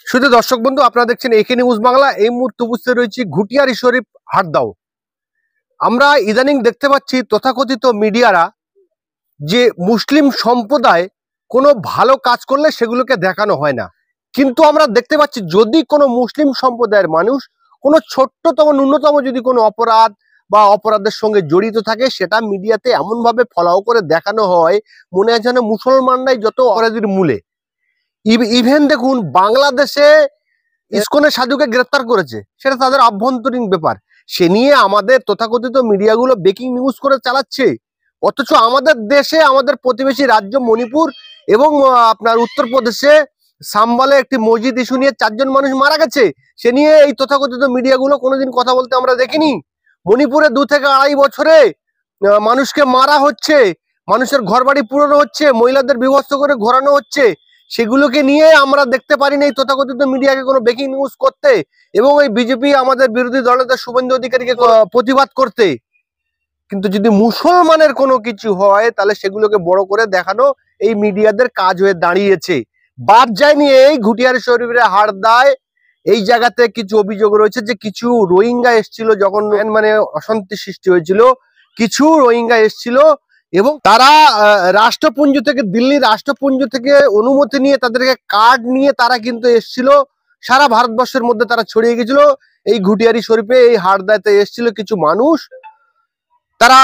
শুধু দর্শক বন্ধু, আপনারা দেখছেন একে নিউজ বাংলা। এই মুহূর্তে উপস্থিত রয়েছি ঘুটিয়ারি শরীফ হাটদাও। আমরা ইদানিং দেখতে পাচ্ছি তথাকথিত মিডিয়ারা যে মুসলিম সম্প্রদায় কোনো ভালো কাজ করলে সেগুলোকে দেখানো হয় না, কিন্তু আমরা দেখতে পাচ্ছি যদি কোনো মুসলিম সম্প্রদায়ের মানুষ কোনো ছোট্টতম ন্যূনতম যদি কোনো অপরাধ বা অপরাধের সঙ্গে জড়িত থাকে, সেটা মিডিয়াতে এমন ভাবে ফলাও করে দেখানো হয় মনে হয় যেন মুসলমানরাই যত অপরাধীর মূলে। ইভেন দেখুন, বাংলাদেশে ইসকনের সাধুকে গ্রেফতার করেছে, সেটা তাদের আভ্যন্তরীণ ব্যাপার। সে নিয়ে আমাদের তথাকথিত মিডিয়াগুলো ব্রেকিং নিউজ করে চালাচ্ছে, অথচ আমাদের দেশে আমাদের প্রতিবেশী রাজ্য মণিপুর এবং আপনার উত্তরপ্রদেশে সাম্বালে একটি মসজিদ ইস্যু নিয়ে 4 জন মানুষ মারা গেছে। সে নিয়ে এই তথাকথিত মিডিয়াগুলো কোনোদিন কথা বলতে আমরা দেখিনি। মণিপুরে 2 থেকে 2.5 বছরে মানুষকে মারা হচ্ছে, মানুষের ঘরবাড়ি পুরানো হচ্ছে, মহিলাদের বিভক্ত করে ঘোরানো হচ্ছে। সেগুলোকে নিয়ে আমরা দেখতে পারি না এই তথাকথিত মিডিয়াকে কোনো ব্রেকিং নিউজ করতে, এবং এই বিজেপি আমাদের বিরোধী দলনেতা শুভেন্দু অধিকারীকে প্রতিবাদ করতে। কিন্তু যদি মুসলমানের কোনো কিছু হয় তাহলে সেগুলোকে বড় করে দেখানো এই মিডিয়াদের কাজ হয়ে দাঁড়িয়েছে। বাদ যায়নি এই ঘুটিয়ারি শরীফের হাড়দায় এই জায়গাতে কিছু অভিযোগ রয়েছে যে কিছু রোহিঙ্গা এসেছিল, যখন মানে অশান্তি সৃষ্টি হয়েছিল, কিছু রোহিঙ্গা এসেছিল এবং তারা রাষ্ট্রপুঞ্জ থেকে, দিল্লি রাষ্ট্রপুঞ্জ থেকে অনুমতি নিয়ে, তাদেরকে কার্ড নিয়ে তারা কিন্তু এসেছিল। সারা ভারতবর্ষের মধ্যে তারা ছড়িয়ে গেছিল। এই ঘুটিয়ারি শরীফে এই হাড়দাতে এসেছিল কিছু মানুষ, তারা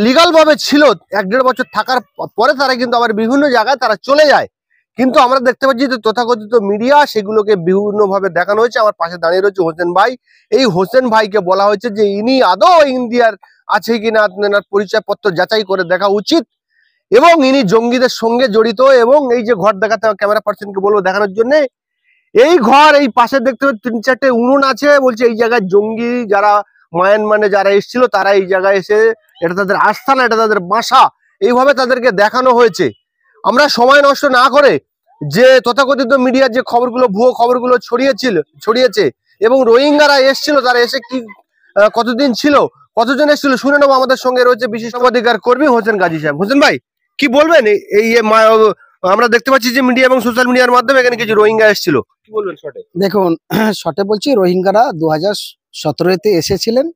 লিগাল ভাবে ছিল। 1-1.5 বছর থাকার পরে তারা কিন্তু আবার বিভিন্ন জায়গায় তারা চলে যায়। কিন্তু আমরা দেখতে পাচ্ছি যে তথাকথিত মিডিয়া সেগুলোকে বিভিন্ন ভাবে দেখানো হয়েছে। আমার পাশে দাঁড়িয়ে রয়েছে হোসেন ভাই। এই হোসেন ভাইকে বলা হয়েছে যে ইনি আদৌ ইন্ডিয়ার আছে কিনা আপনার পরিচয়পত্র যাচাই করে দেখা উচিত, এবং ইনি জঙ্গিদের সঙ্গে জড়িত। এবং এই যে ঘর দেখাতে, ক্যামেরা পার্সনকে বলবো দেখানোর জন্য, এই ঘর এই পাশে দেখতে পাচ্ছি 3-4টে উনুন আছে। বলছে এই জায়গায় জঙ্গি যারা মায়ানমারে যারা এসেছিল তারা এই জায়গায় এসে, এটা তাদের আস্থানা, এটা তাদের বাসা, এইভাবে তাদেরকে দেখানো হয়েছে। আমরা সময় নষ্ট না করে যে তথাকথিত মিডিয়ার যে খবরগুলো, ভুয়ো খবরগুলো ছড়িয়েছে, এবং রোহিঙ্গারা এসেছিল, তারা এসে কি কতদিন ছিল, কতজন এসেছিল শুনে নেবো। আমাদের সঙ্গে রয়েছে বিশিষ্ট অধিকার কর্মী হোসেন গাজী সাহেব। হোসেন ভাই, কি বলবেন? এই আমরা দেখতে পাচ্ছি যে মিডিয়া এবং সোশ্যাল মিডিয়ার মাধ্যমে এখানে কিছু রোহিঙ্গা এসেছিল, কি বলবেন শর্টে? দেখুন, শর্টে বলছি, রোহিঙ্গারা 2017-তে এসেছিলেন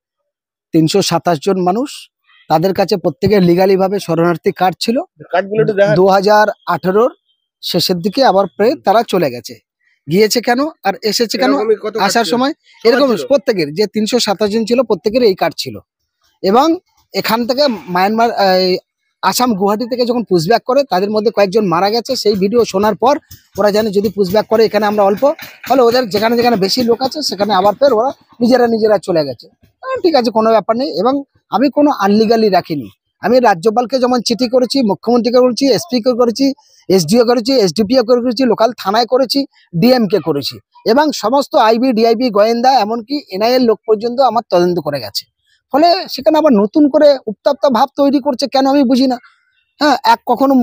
327 জন মানুষ। তাদের কাছে প্রত্যেকের লিগালি ভাবে শরণার্থী কার্ড ছিল। 2018-র শেষের দিকে আবার প্রায় তারা চলে গিয়েছে কেন আর এসেছে কেন, আসার সময় এরকম প্রত্যেকের যে 327 জন ছিল প্রত্যেকের এই কার্ড ছিল। এবং এখান থেকে মায়ানমার, আসাম গুয়াহাটি থেকে যখন পুশব্যাক করে তাদের মধ্যে কয়েকজন মারা গেছে। সেই ভিডিও শোনার পর ওরা জানে যদি পুশব্যাক করে এখানে আমরা অল্প, ফলে ওদের যেখানে যেখানে বেশি লোক আছে সেখানে আবার ফের ওরা নিজেরা চলে গেছে। ঠিক আছে, কোনো ব্যাপার নেই। এবং আমি কোনো আনলিগালি রাখিনি। আমি রাজ্যপালকে যেমন চিঠি করেছি, মুখ্যমন্ত্রীকে করেছি, এসপিকে করেছি, এসডিও করেছি, এসডিপিও করেছি, লোকাল থানায় করেছি, ডিএমকে করেছি, এবং সমস্ত আইবি, ডিআইবি, গোয়েন্দা, এমনকি এনআইএর লোক পর্যন্ত আমার তদন্ত করে গেছে। ফলে সেখানে আবার নতুন করে উত্তপ্ত ভাব তৈরি করছে কেন আমি বুঝি না। হ্যাঁ, কখনো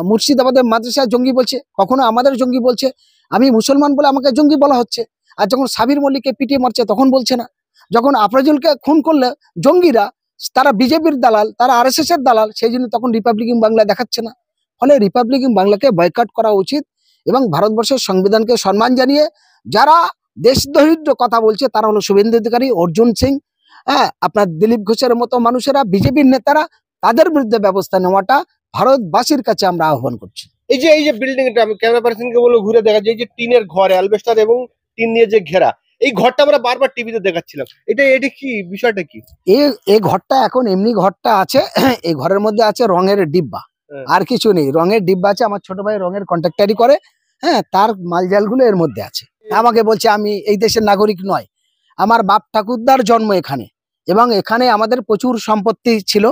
মুর্শিদাবাদের মাদ্রাসা জঙ্গি বলছে, কখনো আমাদের জঙ্গি বলছে। আমি মুসলমান বলে আমাকে জঙ্গি বলা হচ্ছে। আর যখন সাবির মল্লিককে পিটিয়ে মারছে তখন বলছে না। যখন আফরাজুলকে খুন করলে জঙ্গিরা, তারা বিজেপির দালাল, তারা আরএসএস এর দালাল, সেই জন্য তখন রিপাবলিকান বাংলা দেখাচ্ছে না। ফলে রিপাবলিকান বাংলাকে বয়কট করা উচিত, এবং ভারতবর্ষের সংবিধানকে সম্মান জানিয়ে যারা দেশদ্রোহীর কথা বলছে তারা হলো শুভেন্দু অধিকারী, অর্জুন সিং, আপনার দিলীপ ঘোষের মতো মানুষেরা, বিজেপির নেতারা, তাদের বিরুদ্ধে ব্যবস্থা নেওয়াটা ভারতবাসীর কাছে আমরা আহ্বান করছি। এই যে বিল্ডিংটা, আমি ক্যামেরা পার্সনকে বলবো ঘুরে দেখা যায়, এই যে টিনের ঘর, অ্যালবেস্টার এবং টিন দিয়ে যে ঘেরা, এই ঘরটা আমরা বারবার টিভিতে দেখাচ্ছিলাম। এটা কি বিষয়টা কি? এই ঘরটা এখন এমনি ঘরটা আছে, এই ঘরের মধ্যে আছে রঙের ডিব্বা, আর কিছু নেই। রঙের ডিব্বা আছে, আমার ছোট ভাই রঙের কন্ট্রাক্টারি করে, তার মালজালগুলো এর মধ্যে আছে। আমাকে বলছে আমি এই দেশের নাগরিক নয়, আমার বাপ ঠাকুরদার জন্ম এখানে, এবং এখানে আমাদের প্রচুর সম্পত্তি ছিল।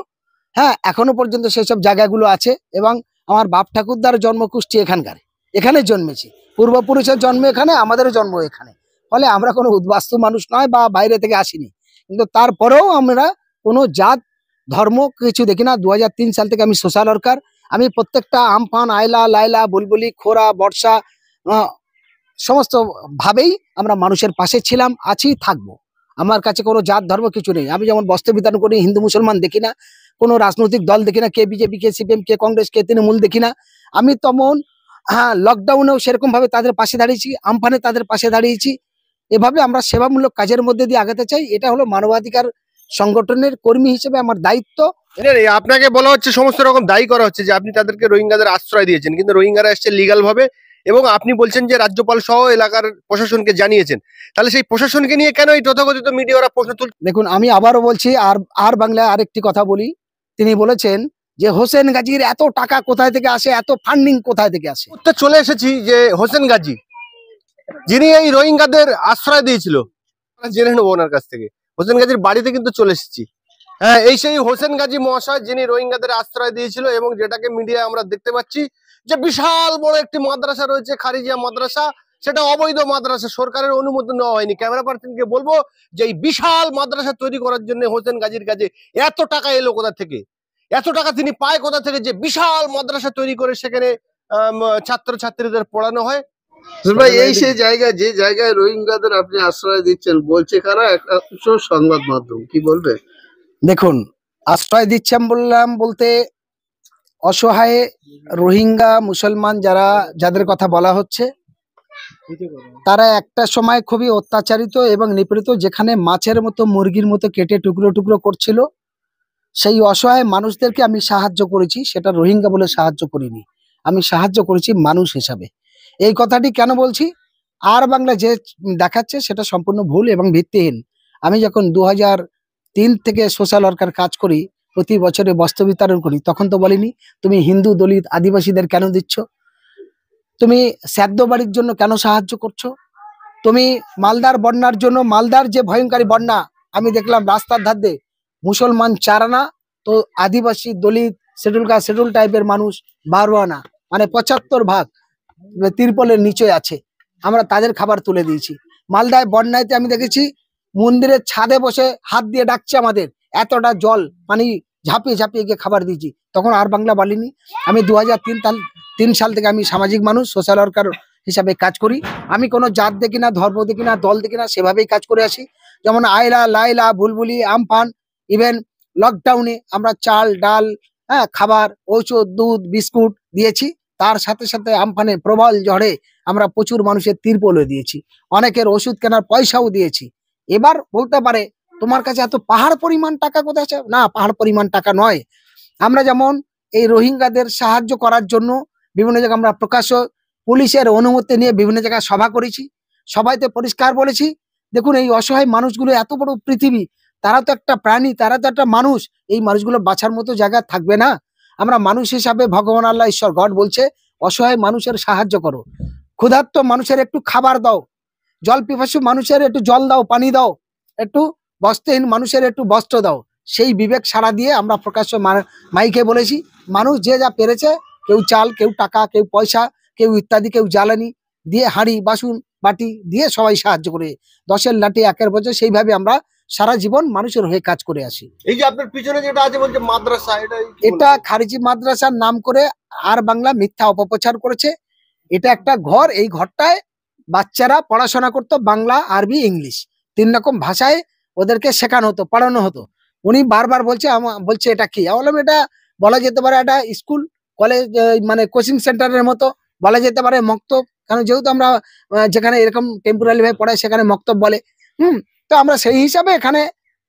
এখনো পর্যন্ত সেসব জায়গাগুলো আছে, এবং আমার বাপ ঠাকুরদার জন্মকুষ্টি এখানকার, এখানে জন্মেছি, পূর্বপুরুষের জন্ম এখানে, আমাদের জন্ম এখানে। ফলে আমরা কোনো উদ্বাস্তু মানুষ নয় বা বাইরে থেকে আসিনি, কিন্তু তারপরেও আমরা কোনো জাত ধর্ম কিছু দেখি না। 2003 সাল থেকে আমি সোশ্যাল ওয়ার্কার। আমি প্রত্যেকটা আমফান, আয়লা, লাইলা, বুলবুলি, খোরা, বর্ষা, সমস্ত ভাবেই আমরা মানুষের পাশে ছিলাম, আছি, থাকবো। আমার কাছে কোনো জাত ধর্ম কিছু নেই। আমি যেমন বস্ত্র বিতরণ করি, হিন্দু মুসলমান দেখি না, কোনো রাজনৈতিক দল দেখি না, কে বিজেপি, কে সিপিএম, কে কংগ্রেস, কে তৃণমূল দেখি না। আমি তেমন হ্যাঁ, লকডাউনেও সেরকম ভাবে তাদের পাশে দাঁড়িয়েছি, আমফানে তাদের পাশে দাঁড়িয়েছি। এভাবে আমরা সেবামূলক কাজের মধ্যে দিয়ে আগাতে চাই। এটা হলো মানবাধিকার সংগঠনের কর্মী হিসেবে আমার দায়িত্ব। আপনাকে বলা হচ্ছে, সমস্ত রকম দায়ী করা হচ্ছে যে আপনি তাদেরকে রোহিঙ্গাদের আশ্রয় দিয়েছেন, কিন্তু রোহিঙ্গারা এসছে লিগাল ভাবে, এবং আপনি বলছেন যে রাজ্যপাল সহ এলাকার প্রশাসনকে জানিয়েছেন। তাহলে সেই প্রশাসনকে নিয়ে কেন এই তথাকথিত মিডিয়ারা প্রশ্ন তুলছে? দেখুন, আমি আবারও বলছি, আর বাংলায় আরেকটি কথা বলি। তিনি বলেছেন যে হোসেন গাজীর এত টাকা কোথায় থেকে আসে, এত ফান্ডিং কোথায় থেকে আসে। তো চলে এসেছি যে হোসেন গাজী, যিনি এই রোহিঙ্গাদের আশ্রয় দিয়েছিল, জেনে নেবো ওনার কাছ থেকে। হোসেন গাজীর বাড়িতে কিন্তু চলে এসেছি। হ্যাঁ, এই সেই হোসেন গাজী মহাশয়, যিনি রোহিঙ্গাদের আশ্রয় দিয়েছিল, এবং যেটাকে মিডিয়ায় আমরা দেখতে পাচ্ছি যে বিশাল বড় একটি মাদ্রাসা রয়েছে, খারিজিয়া মাদ্রাসা। সেটা অবৈধ মাদ্রাসা, সরকারের অনুমোদন নেওয়া হয়নি। ক্যামেরা পার্সনকে বলবো যে এই বিশাল মাদ্রাসা তৈরি করার জন্য হোসেন গাজীর কাছে এত টাকা এলো কোথা থেকে, এত টাকা তিনি পায় কোথা থেকে যে বিশাল মাদ্রাসা তৈরি করে সেখানে ছাত্রছাত্রীদের পড়ানো হয়। ভাই, এই সেই জায়গা, যে জায়গায় রোহিঙ্গাদের আপনি আশ্রয় দিচ্ছেন, বলছে কারা? একাংশ সংবাদ মাধ্যম, কি বলবে? দেখুন, আশ্রয় দিচ্ছেন বললাম বলতে অসহায় রোহিঙ্গা মুসলমান যাদের কথা বলা হচ্ছে, তারা একটা সময় খুবই অত্যাচারিত এবং নিপীড়িত, যেখানে মাছের মতো মুরগির মতো কেটে টুকরো টুকরো করছিল। সেই অসহায় মানুষদেরকে আমি সাহায্য করেছি, সেটা রোহিঙ্গা বলে সাহায্য করিনি, আমি সাহায্য করেছি মানুষ হিসাবে। এই কথাটি কেন বলছি? আর বাংলা যে দেখাচ্ছে সেটা সম্পূর্ণ ভুল এবং ভিত্তিহীন। আমি যখন 2003 থেকে সোশ্যাল ওয়ার্কার কাজ করি, প্রতি বছরে বস্ত্র বিতরণ করি, তখন তো বলিনি তুমি হিন্দু, দলিত, আদিবাসীদের কেন দিচ্ছ, তুমি শ্রাদ্ধ বাড়ির জন্য কেন সাহায্য করছো, তুমি মালদার বন্যার জন্য, মালদার যে ভয়ঙ্করী বন্যা আমি দেখলাম রাস্তার ধার দিয়ে মুসলমান 4 আনা, তো আদিবাসী, দলিত, শিডিউল টাইপের মানুষ 12 আনা, মানে 75 ভাগ তিরপলের নিচে আছে। আমরা তাদের খাবার তুলে দিয়েছি। মালদায় বন্যাতে আমি দেখেছি মন্দিরের ছাদে বসে হাত দিয়ে ডাকছে আমাদের, এতটা জল পানি ঝাঁপিয়ে ঝাঁপিয়ে গিয়ে খাবার দিয়েছি। তখন আর বাংলা বলিনি। আমি 2003 সাল থেকে আমি সামাজিক মানুষ, সোশ্যাল ওয়ার্কার হিসাবে কাজ করি। আমি কোনো জাত দেখি না, ধর্ম দেখি না, দল দেখি না, সেভাবেই কাজ করে আসি। যেমন আয়লা, লাইলা, বুলবুলি, আমফান, ইভেন লকডাউনে আমরা চাল, ডাল, খাবার, ঔষধ, দুধ, বিস্কুট দিয়েছি। তার সাথে সাথে আমফানে প্রবল ঝড়ে আমরা প্রচুর মানুষের তিরপলও দিয়েছি, অনেকের ওষুধ কেনার পয়সাও দিয়েছি। এবার বলতে পারে তোমার কাছে এত পাহাড় পরিমাণ টাকা কোথায় আছে? না, পাহাড় পরিমাণ টাকা নয়। আমরা যেমন এই রোহিঙ্গাদের সাহায্য করার জন্য বিভিন্ন জায়গায় আমরা প্রকাশ্য পুলিশের অনুমতি নিয়ে বিভিন্ন জায়গায় সভা করেছি। সবাইতে পরিষ্কার বলেছি, দেখুন এই অসহায় মানুষগুলো, এত বড় পৃথিবী, তারা তো একটা প্রাণী, তারা তো একটা মানুষ, এই মানুষগুলো বাঁচার মতো জায়গা থাকবে না? আমরা মানুষ হিসাবে ভগবান আল্লাহ ঈশ্বর গড বলছে অসহায় মানুষের সাহায্য করো, ক্ষুধার্ত মানুষের একটু খাবার দাও, জল পিপাসু মানুষের একটু জল দাও, পানি দাও, একটু বস্ত্রহীন মানুষের একটু বস্ত্র দাও। সেই বিবেক সাড়া দিয়ে আমরা প্রকাশ্য মাইকে বলেছি। মানুষ যে যা পেরেছে, কেউ চাল, কেউ টাকা, কেউ পয়সা, কেউ ইত্যাদি, কেউ জ্বালানি দিয়ে, হাঁড়ি বাসন বাটি দিয়ে সবাই সাহায্য করে, 10-এর লাঠি 1-এর বছর, সেইভাবে আমরা সারা জীবন মানুষের হয়ে কাজ করে আসি। এই যে আপনার পিছনে যেটা আছে বলছে মাদ্রাসা, এটা খারিজি মাদ্রাসার নাম করে আর বাংলা মিথ্যা অপপ্রচার করেছে। এটা একটা ঘর, এই ঘরটায় বাচ্চারা পড়াশোনা করতো, বাংলা, আরবি, ইংলিশ 3 রকম ভাষায় ওদেরকে শেখানো হতো, পড়ানো হতো। উনি বারবার বলছে এটা কি? বললাম এটা বলা যেতে পারে একটা স্কুল কলেজ, মানে কোচিং সেন্টারের মতো বলা যেতে পারে, মক্তব। কারণ যেহেতু আমরা যেখানে এরকম টেম্পোরারি ভাবে পড়াই সেখানে মক্তব বলে। তো আমরা সেই হিসাবে এখানে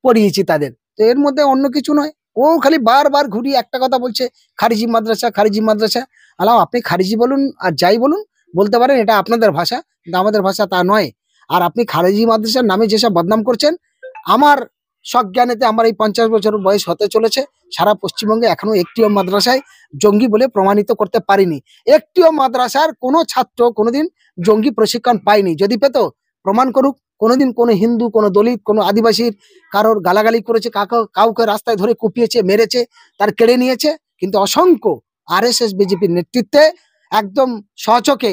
পড়িয়েছি তাদের। তো এর মধ্যে অন্য কিছু নয়। ও খালি বারবার ঘুরিয়ে একটা কথা বলছে, খারিজি মাদ্রাসা, খারিজি মাদ্রাসা। আলাম, আপনি খারিজি বলুন আর যাই বলুন, বলতে পারেন এটা আপনাদের ভাষা, কিন্তু আমাদের ভাষা তা নয়। আর আপনি খারিজি মাদ্রাসার নামে যেসব বদনাম করছেন, আমার সজ্ঞানেতে আমার এই 50 বছর বয়স হতে চলেছে, সারা পশ্চিমবঙ্গে এখনো একটিও মাদ্রাসায় জঙ্গি বলে প্রমাণিত করতে পারিনি। একটিও মাদ্রাসার কোনো ছাত্র কোনোদিন জঙ্গি প্রশিক্ষণ পায়নি। যদি পেত প্রমাণ করুক। কোনোদিন কোনো হিন্দু, কোনো দলিত, কোনো আদিবাসীর কারোর গালাগালি করেছে, কাউকে রাস্তায় ধরে কুপিয়েছে, মেরেছে, তার কেড়ে নিয়েছে? কিন্তু অসংখ্য RSS বিজেপির নেতৃত্বে একদম সচকে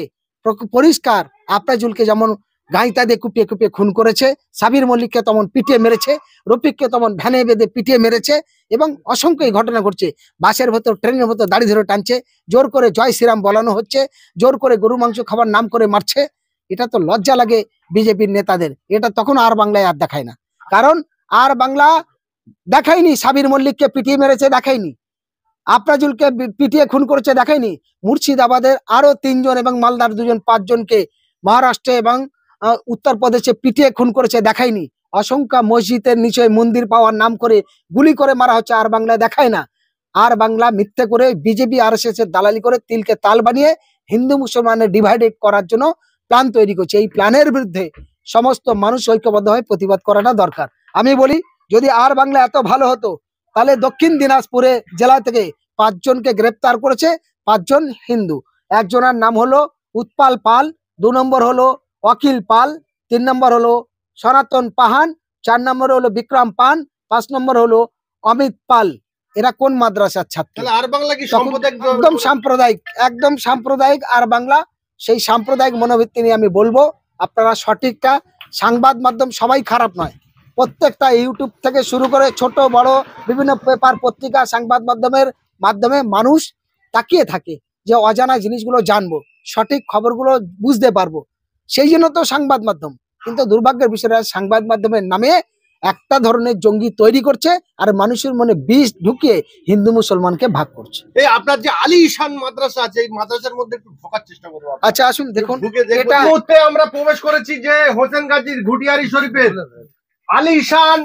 পরিষ্কার, আফরাজুলকে যেমন গাইতা দিয়ে কুপিয়ে কুপিয়ে খুন করেছে, সাবির মল্লিককে তেমন পিটিয়ে মেরেছে, রফিককে তেমন ভ্যানে বেঁধে পিটিয়ে মেরেছে, এবং অসংখ্য এই ঘটনা ঘটছে। বাসের ভেতর, ট্রেনের ভেতর দাড়ি ধরে টানছে, জোর করে জয় শ্রীরাম বলানো হচ্ছে, জোর করে গরু মাংস খাবার নাম করে মারছে। এটা তো লজ্জা লাগে বিজেপির নেতাদের। এটা তখন আর বাংলায় আর দেখায় না, কারণ আর বাংলা দেখায়নি সাবির মল্লিককে পিটিয়ে মেরেছে, দেখায়নি। আফরাজুলকে পিটিয়ে খুন করেছে দেখায়নি? মুর্শিদাবাদের আরো 3 জন এবং মালদার 2 জন 5 জনকে মহারাষ্ট্রে এবং উত্তরপ্রদেশে পিটিয়ে খুন করেছে দেখায়নি? অসংখ্য মসজিদের নিচে মন্দির পাওয়ার নাম করে গুলি করে মারা হচ্ছে, আর বাংলায় দেখায় না? আর বাংলা মিথ্যে করে বিজেপি আরএসএস এর দালালি করে তিলকে তাল বানিয়ে হিন্দু মুসলমানের ডিভাইডেড করার জন্য প্ল্যান তৈরি করছে। এই প্ল্যানের বিরুদ্ধে সমস্ত মানুষ ঐক্যবদ্ধ হয়ে প্রতিবাদ করাটা দরকার। আমি বলি, যদি আর বাংলা এত ভালো হতো তাহলে দক্ষিণ দিনাজপুরে জেলা থেকে 5 জনকে গ্রেপ্তার করেছে, 5 জন হিন্দু। একজনের নাম হলো উৎপাল পাল, 2 নম্বর হলো অখিল পাল, 3 নম্বর হলো সনাতন পাহান, 4 নম্বর হলো বিক্রম পান, 5 নম্বর হলো অমিত পাল। এরা কোন মাদ্রাসার ছাত্র? আর বাংলা কি সাম্প্রদায়িক? একদম সাম্প্রদায়িক আর বাংলা। সেই সাম্প্রদায়িক মনোবৃত্তি নিয়ে আমি বলবো, আপনারা সঠিকটা, সংবাদ মাধ্যম সবাই খারাপ নয়, প্রত্যেকটা ইউটিউব থেকে শুরু করে ছোট বড় বিভিন্ন পেপার পত্রিকা সংবাদ মাধ্যমে মানুষ তাকিয়ে থাকে যে অজানা জিনিসগুলো জানবো, সঠিক খবরগুলো বুঝতে পারবো, সেই জন্য তো সংবাদ মাধ্যম। কিন্তু দুর্ভাগ্যের বিষয়টা, সংবাদ মাধ্যমের নামে একটা ধরনের জঙ্গি তৈরি করছে আর মানুষের মনে বিষ ঢুকিয়ে হিন্দু মুসলমানকে ভাগ করছে। এই আপনার যে আলিশান মাদ্রাসা আছে, এই মাদ্রাসার মধ্যে একটু ঢোকার চেষ্টা করবো। আচ্ছা আসুন দেখুন, এটা মুহূর্তে আমরা প্রবেশ করেছি যে হোসেন গাজীর ঘুটিয়ারি শরীফের আলিশান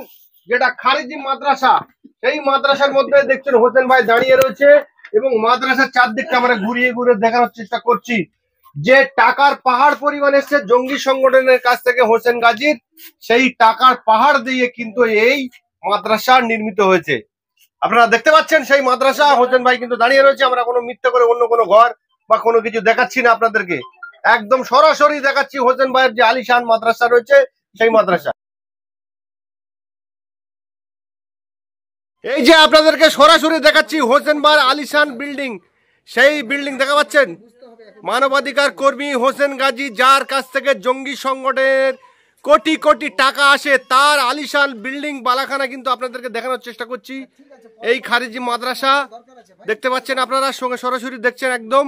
যেটা খারিজি মাদ্রাসা, সেই মাদ্রাসার মধ্যে দেখছেন হোসেন ভাই দাঁড়িয়ে রয়েছে এবং মাদ্রাসার চারদিকটা আমরা ঘুরিয়ে ঘুরিয়ে দেখানোর চেষ্টা করছি যে টাকার পাহাড় পরিমাণ এসছে জঙ্গি সংগঠনের কাছ থেকে হোসেন গাজীর, সেই টাকার পাহাড় দিয়ে কিন্তু এই মাদ্রাসা নির্মিত হয়েছে। আপনারা দেখতে পাচ্ছেন সেই মাদ্রাসা, হোসেন ভাই কিন্তু দাঁড়িয়ে রয়েছে। আমরা কোনো মিথ্যা করে অন্য কোনো ঘর বা কোনো কিছু দেখাচ্ছি না আপনাদেরকে, একদম সরাসরি দেখাচ্ছি হোসেন ভাইয়ের যে আলিশান মাদ্রাসা রয়েছে সেই মাদ্রাসা। এই যে আপনাদেরকে সরাসরি দেখাচ্ছি হোসেন ভাইয়ের আলিশান বিল্ডিং, সেই বিল্ডিং দেখা পাচ্ছেন। মানবাধিকার কর্মী হোসেন গাজী, যার কাছ থেকে জঙ্গি সংগঠনের কোটি কোটি টাকা আসে, তার আলিশান বিল্ডিং বালাখানা কিন্তু আপনাদেরকে দেখানোর চেষ্টা করছি। এই খারিজি মাদ্রাসা দেখতে পাচ্ছেন আপনারা, সঙ্গে সরাসরি দেখছেন একদম।